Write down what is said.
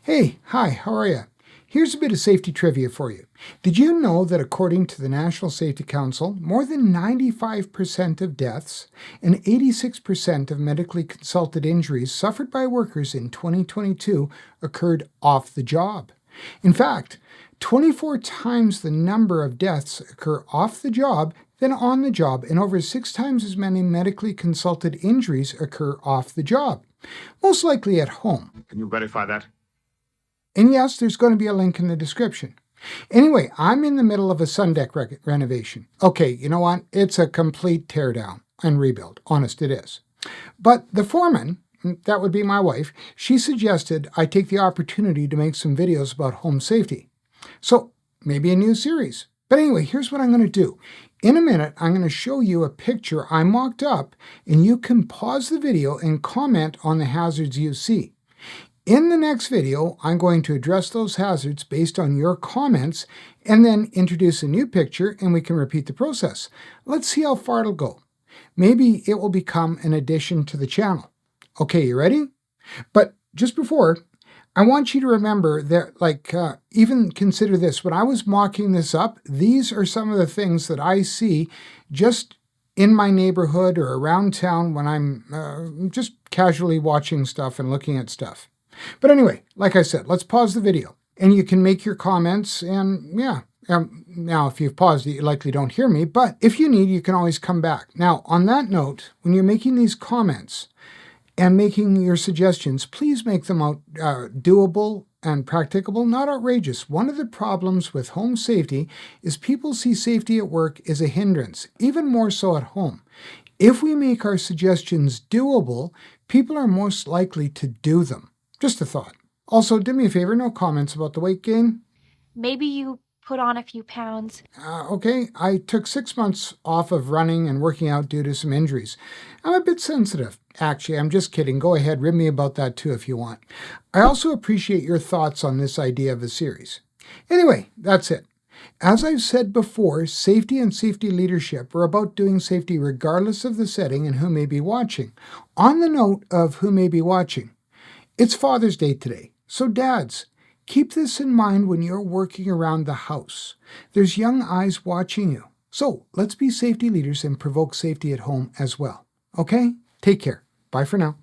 Hey, hi, how are you? Here's a bit of safety trivia for you. Did you know that according to the National Safety Council, more than 95% of deaths and 86% of medically consulted injuries suffered by workers in 2022 occurred off the job? In fact, 24 times the number of deaths occur off the job than on the job, and over 6 times as many medically consulted injuries occur off the job, most likely at home. Can you verify that? And yes, there's going to be a link in the description. Anyway, I'm in the middle of a sundeck renovation. Okay, you know what? It's a complete teardown and rebuild. Honest, it is. But the foreman, that would be my wife, she suggested I take the opportunity to make some videos about home safety. So maybe a new series. But anyway, here's what I'm going to do. In a minute, I'm going to show you a picture I mocked up, and you can pause the video and comment on the hazards you see. In the next video, I'm going to address those hazards based on your comments and then introduce a new picture, and we can repeat the process. Let's see how far it'll go. Maybe it will become an addition to the channel. Okay, you ready? But just before, I want you to remember that, even consider this. When I was mocking this up, these are some of the things that I see just in my neighborhood or around town when I'm just casually watching stuff and looking at stuff. But anyway, like I said, let's pause the video and you can make your comments. And now if you've paused it, you likely don't hear me, but if you need, you can always come back. Now, on that note, when you're making these comments and making your suggestions, please make them doable and practicable, not outrageous. One of the problems with home safety is people see safety at work as a hindrance, even more so at home. If we make our suggestions doable, people are most likely to do them. Just a thought. Also, do me a favor, no comments about the weight gain. Maybe you put on a few pounds. Okay, I took 6 months off of running and working out due to some injuries. I'm a bit sensitive. Actually, I'm just kidding. Go ahead, rib me about that too if you want. I also appreciate your thoughts on this idea of a series. Anyway, that's it. As I've said before, safety and safety leadership are about doing safety regardless of the setting and who may be watching. On the note of who may be watching, it's Father's Day today, so dads, keep this in mind when you're working around the house. There's young eyes watching you. So let's be safety leaders and provoke safety at home as well. Okay? Take care. Bye for now.